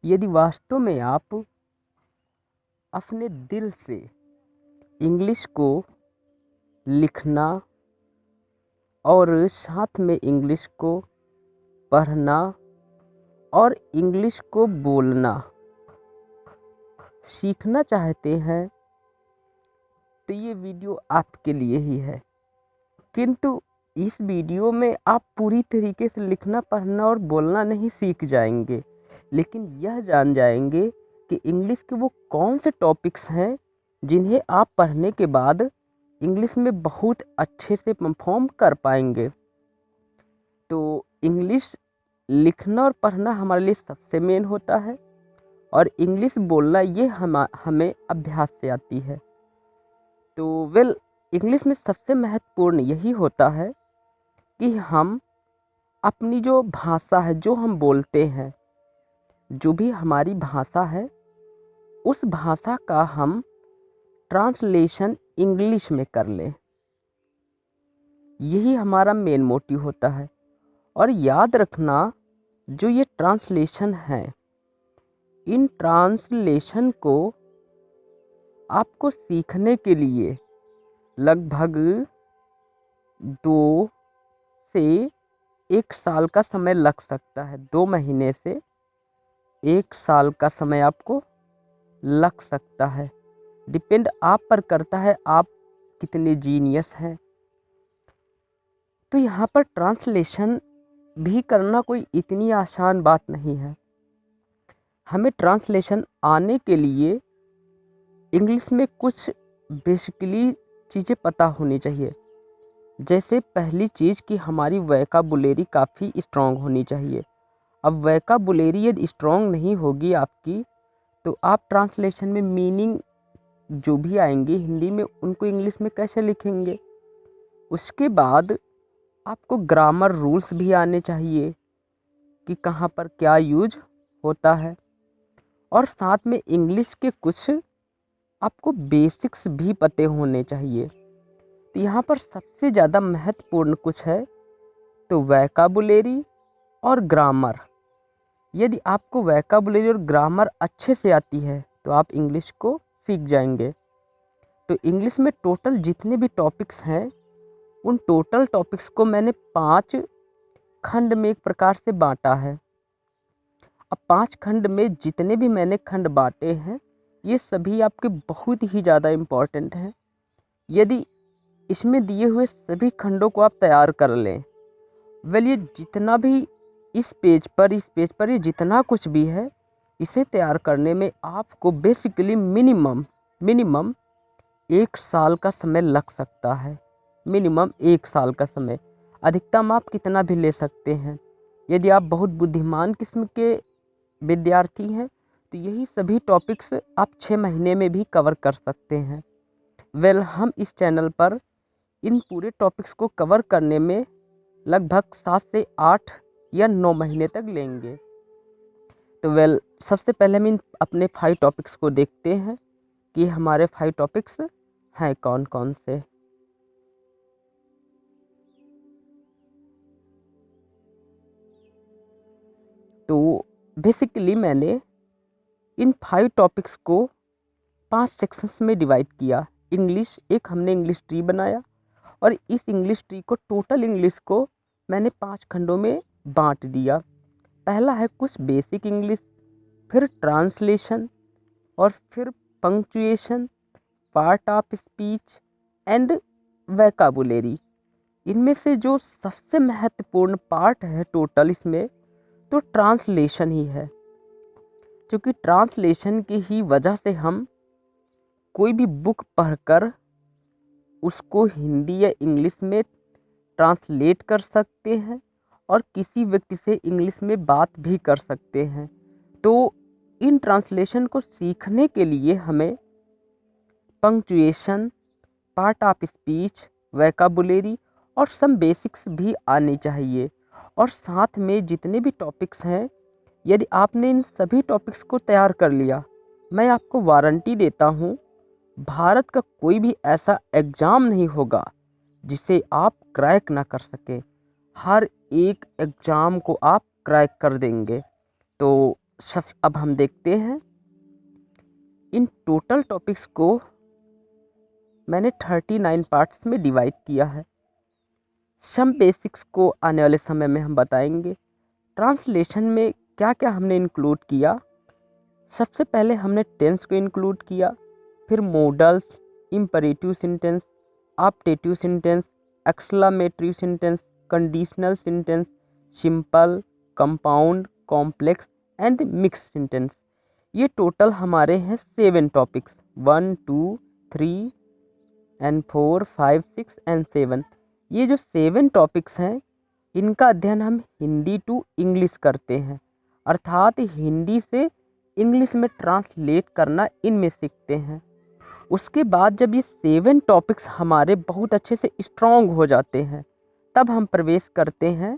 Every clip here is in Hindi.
यदि वास्तव में आप अपने दिल से इंग्लिश को लिखना और साथ में इंग्लिश को पढ़ना और इंग्लिश को बोलना सीखना चाहते हैं तो ये वीडियो आपके लिए ही है। किंतु इस वीडियो में आप पूरी तरीके से लिखना, पढ़ना और बोलना नहीं सीख जाएंगे, लेकिन यह जान जाएंगे कि इंग्लिश के वो कौन से टॉपिक्स हैं जिन्हें आप पढ़ने के बाद इंग्लिश में बहुत अच्छे से परफॉर्म कर पाएंगे। तो इंग्लिश लिखना और पढ़ना हमारे लिए सबसे मेन होता है और इंग्लिश बोलना ये हमें अभ्यास से आती है। तो इंग्लिश में सबसे महत्वपूर्ण यही होता है कि हम अपनी जो भाषा है, जो हम बोलते हैं, जो भी हमारी भाषा है, उस भाषा का हम ट्रांसलेशन इंग्लिश में कर लें। यही हमारा मेन मोटिव होता है। और याद रखना, जो ये ट्रांसलेशन है, इन ट्रांसलेशन को आपको सीखने के लिए लगभग 2 से 1 साल का समय लग सकता है। 2 महीने से 1 साल का समय आपको लग सकता है। डिपेंड आप पर करता है आप कितने जीनियस हैं। तो यहाँ पर ट्रांसलेशन भी करना कोई इतनी आसान बात नहीं है। हमें ट्रांसलेशन आने के लिए इंग्लिश में कुछ बेसिकली चीज़ें पता होनी चाहिए। जैसे पहली चीज़ कि हमारी वोकैबुलरी काफ़ी स्ट्रॉन्ग होनी चाहिए। अब वोकैबुलरी यदि स्ट्रॉन्ग नहीं होगी आपकी, तो आप ट्रांसलेशन में मीनिंग जो भी आएंगे हिंदी में, उनको इंग्लिश में कैसे लिखेंगे। उसके बाद आपको ग्रामर रूल्स भी आने चाहिए कि कहाँ पर क्या यूज होता है। और साथ में इंग्लिश के कुछ आपको बेसिक्स भी पते होने चाहिए। तो यहाँ पर सबसे ज़्यादा महत्वपूर्ण कुछ है तो वोकैबुलरी और ग्रामर। यदि आपको वोकैबुलरी और ग्रामर अच्छे से आती है तो आप इंग्लिश को सीख जाएंगे। तो इंग्लिश में टोटल जितने भी टॉपिक्स हैं, उन टोटल टॉपिक्स को मैंने 5 खंड में एक प्रकार से बांटा है। अब 5 खंड में जितने भी मैंने खंड बांटे हैं, ये सभी आपके बहुत ही ज़्यादा इम्पॉर्टेंट हैं। यदि इसमें दिए हुए सभी खंडों को आप तैयार कर लें, ये जितना भी इस पेज पर ये जितना कुछ भी है, इसे तैयार करने में आपको बेसिकली मिनिमम 1 साल का समय लग सकता है। मिनिमम 1 साल का समय, अधिकतम आप कितना भी ले सकते हैं। यदि आप बहुत बुद्धिमान किस्म के विद्यार्थी हैं तो यही सभी टॉपिक्स आप 6 महीने में भी कवर कर सकते हैं। हम इस चैनल पर इन पूरे टॉपिक्स को कवर करने में लगभग 7 से 8 या 9 महीने तक लेंगे। तो सबसे पहले हम इन अपने 5 टॉपिक्स को देखते हैं कि हमारे 5 टॉपिक्स हैं कौन कौन से। तो बेसिकली मैंने इन 5 टॉपिक्स को 5 सेक्शंस में डिवाइड किया। एक हमने इंग्लिश ट्री बनाया और इस इंग्लिश ट्री को, टोटल इंग्लिश को मैंने 5 खंडों में बांट दिया। पहला है कुछ बेसिक इंग्लिश, फिर ट्रांसलेशन, और फिर punctuation, part of speech and vocabulary. इनमें से जो सबसे महत्वपूर्ण पार्ट है टोटल इसमें, तो ट्रांसलेशन ही है। क्योंकि ट्रांसलेशन की ही वजह से हम कोई भी बुक पढ़कर उसको हिंदी या इंग्लिश में ट्रांसलेट कर सकते हैं और किसी व्यक्ति से इंग्लिश में बात भी कर सकते हैं। तो इन ट्रांसलेशन को सीखने के लिए हमें punctuation, part of speech, vocabulary और सम बेसिक्स भी आनी चाहिए। और साथ में जितने भी टॉपिक्स हैं, यदि आपने इन सभी टॉपिक्स को तैयार कर लिया, मैं आपको वारंटी देता हूँ, भारत का कोई भी ऐसा एग्ज़ाम नहीं होगा जिसे आप क्रैक ना कर सके। हर एक एग्ज़ाम को आप क्रैक कर देंगे। तो अब हम देखते हैं इन टोटल टॉपिक्स को मैंने 39 पार्ट्स में डिवाइड किया है। सम बेसिक्स को आने वाले समय में हम बताएंगे। ट्रांसलेशन में क्या क्या हमने इंक्लूड किया। सबसे पहले हमने टेंस को इंक्लूड किया, फिर models, imperative sentence, optative sentence, exclamatory sentence, conditional sentence, simple, compound, complex and mix sentence. ये टोटल हमारे हैं 7 टॉपिक्स, 1 2 3 एंड 4 5 6 एंड 7। ये जो 7 टॉपिक्स हैं इनका अध्ययन हम हिंदी टू इंग्लिश करते हैं, अर्थात हिंदी से इंग्लिश में ट्रांसलेट करना इनमें सीखते हैं। उसके बाद जब ये 7 टॉपिक्स हमारे बहुत अच्छे से स्ट्रॉन्ग हो जाते हैं तब हम प्रवेश करते हैं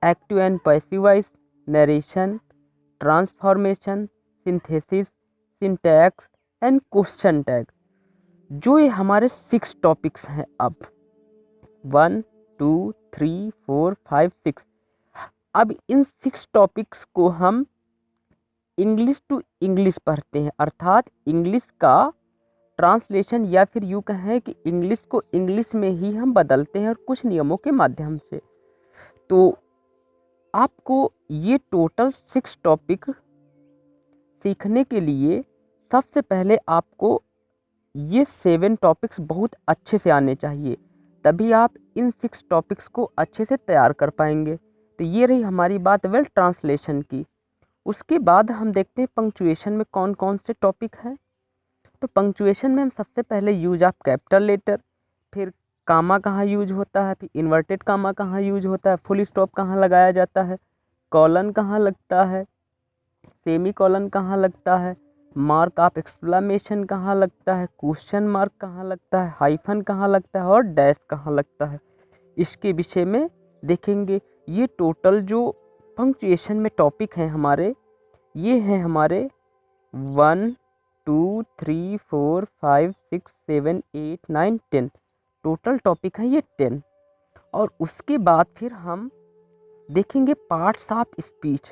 active and passive voice, narration, transformation, synthesis, syntax and question tag. जो ये हमारे 6 टॉपिक्स हैं अब 1 2 3 4 5 6। अब इन 6 टॉपिक्स को हम इंग्लिश टू इंग्लिश पढ़ते हैं, अर्थात इंग्लिश का ट्रांसलेशन या फिर यूँ कहें कि इंग्लिश को इंग्लिश में ही हम बदलते हैं और कुछ नियमों के माध्यम से। तो आपको ये टोटल 6 टॉपिक सीखने के लिए सबसे पहले आपको ये 7 टॉपिक्स बहुत अच्छे से आने चाहिए, तभी आप इन 6 टॉपिक्स को अच्छे से तैयार कर पाएंगे। तो ये रही हमारी बात वेल ट्रांसलेशन की। उसके बाद हम देखते हैं पंक्चुएशन में कौन कौन से टॉपिक हैं। तो पंक्चुएशन में हम सबसे पहले यूज ऑफ कैपिटल लेटर, फिर कामा कहाँ यूज होता है, फिर इन्वर्टेड कामा कहाँ यूज होता है, फुल स्टॉप कहाँ लगाया जाता है, कॉलन कहाँ लगता है, सेमी कॉलन कहाँ लगता है, मार्क ऑफ एक्सक्लेमेशन कहाँ लगता है, क्वेश्चन मार्क कहाँ लगता है, हाइफन कहाँ लगता है और डैश कहाँ लगता है। इसके विषय में देखेंगे। ये टोटल जो पंक्चुएशन में टॉपिक हैं हमारे, ये हैं हमारे 1 2 3 4 5 6 7 8 9 10 टोटल टॉपिक हैं ये 10। और उसके बाद फिर हम देखेंगे पार्ट्स ऑफ स्पीच,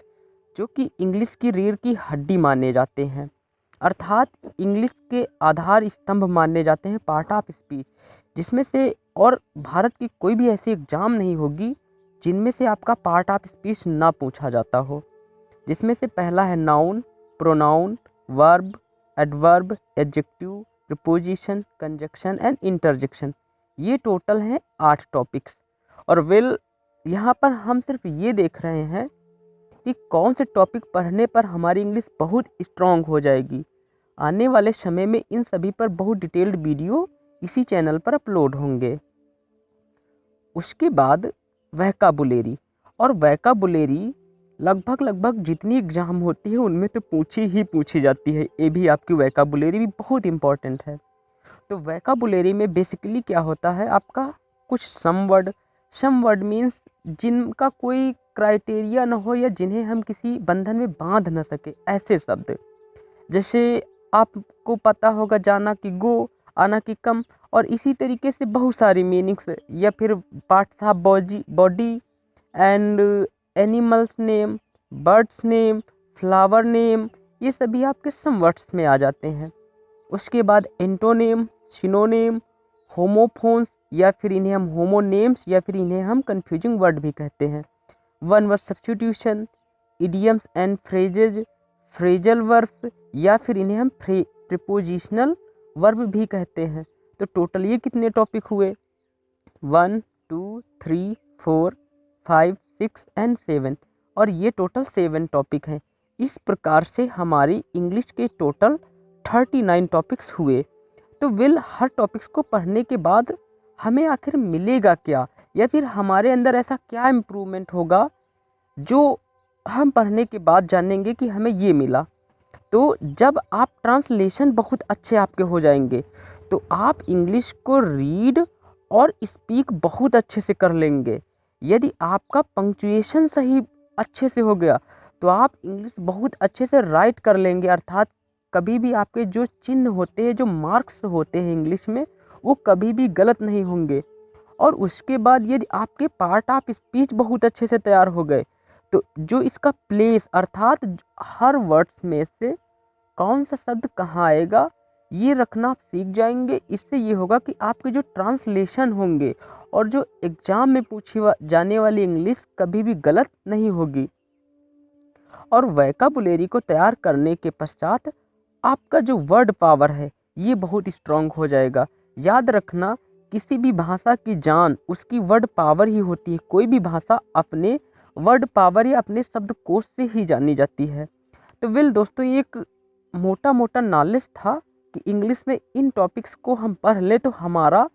जो कि इंग्लिश की रीढ़ की हड्डी माने जाते हैं, अर्थात इंग्लिश के आधार स्तंभ माने जाते हैं पार्ट ऑफ स्पीच, जिसमें से और भारत की कोई भी ऐसी एग्जाम नहीं होगी जिनमें से आपका पार्ट ऑफ स्पीच ना पूछा जाता हो। जिसमें से पहला है noun, pronoun, verb, adverb, adjective, preposition, conjunction and interjection. ये टोटल हैं 8 टॉपिक्स। और वेल यहाँ पर हम सिर्फ ये देख रहे हैं कि कौन से टॉपिक पढ़ने पर हमारी इंग्लिश बहुत स्ट्रॉन्ग हो जाएगी। आने वाले समय में इन सभी पर बहुत डिटेल्ड वीडियो इसी चैनल पर अपलोड होंगे। उसके बाद वोकैबुलरी, और वोकैबुलरी लगभग जितनी एग्जाम होती है उनमें तो पूछी जाती है। ये भी आपकी वोकैबुलरी भी बहुत इम्पॉर्टेंट है। तो वोकैबुलरी में बेसिकली क्या होता है आपका कुछ सम वर्ड मीन्स जिनका कोई क्राइटेरिया न हो या जिन्हें हम किसी बंधन में बांध न सके, ऐसे शब्द। जैसे आपको पता होगा जाना कि गो, आना कि कम, और इसी तरीके से बहुत सारी मीनिंग्स, या फिर parts of body and animals name, birds name, flower name, ये सभी आपके सम वर्ड्स में आ जाते हैं। उसके बाद एंटोनेम, सिनोनेम, होमोफोन्स, या फिर इन्हें हम होमोनेम्स या फिर इन्हें हम कंफ्यूजिंग वर्ड भी कहते हैं। One word substitution, idioms and phrases, phrasal verbs, या फिर इन्हें हम प्रीपोजिशनल वर्ब भी कहते हैं। तो टोटल ये कितने टॉपिक हुए 1 2 3 4 5 6 एंड 7, और ये टोटल 7 टॉपिक हैं। इस प्रकार से हमारी इंग्लिश के टोटल 39 टॉपिक्स हुए। तो वेल हर टॉपिक्स को पढ़ने के बाद हमें आखिर मिलेगा क्या, या फिर हमारे अंदर ऐसा क्या इम्प्रूवमेंट होगा जो हम पढ़ने के बाद जानेंगे कि हमें ये मिला। तो जब आप ट्रांसलेशन बहुत अच्छे आपके हो जाएंगे तो आप इंग्लिश को रीड और स्पीक बहुत अच्छे से कर लेंगे। यदि आपका पंक्चुएशन सही अच्छे से हो गया तो आप इंग्लिश बहुत अच्छे से राइट कर लेंगे, अर्थात कभी भी आपके जो चिन्ह होते हैं, जो मार्क्स होते हैं इंग्लिश में, वो कभी भी गलत नहीं होंगे। और उसके बाद यदि आपके पार्ट ऑफ स्पीच बहुत अच्छे से तैयार हो गए तो जो इसका प्लेस अर्थात हर वर्ड्स में से कौन सा शब्द कहाँ आएगा ये रखना आप सीख जाएंगे। इससे ये होगा कि आपके जो ट्रांसलेशन होंगे और जो एग्ज़ाम में पूछी जाने वाली इंग्लिश कभी भी गलत नहीं होगी। और वोकैबुलरी को तैयार करने के पश्चात आपका जो वर्ड पावर है ये बहुत स्ट्रांग हो जाएगा। याद रखना, किसी भी भाषा की जान उसकी वर्ड पावर ही होती है। कोई भी भाषा अपने वर्ड पावर या अपने शब्दकोश से ही जानी जाती है। तो वेल दोस्तों, ये एक मोटा मोटा नॉलेज था कि इंग्लिश में इन टॉपिक्स को हम पढ़ ले तो हमारा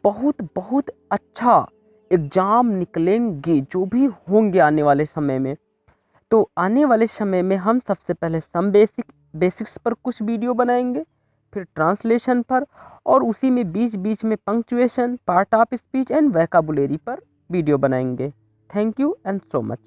बहुत बहुत अच्छा एग्ज़ाम निकलेंगे जो भी होंगे आने वाले समय में। तो आने वाले समय में हम सबसे पहले सम बेसिक्स पर कुछ वीडियो बनाएंगे, फिर ट्रांसलेशन पर, और उसी में बीच बीच में punctuation, part of speech and vocabulary पर वीडियो बनाएंगे। Thank you and so much.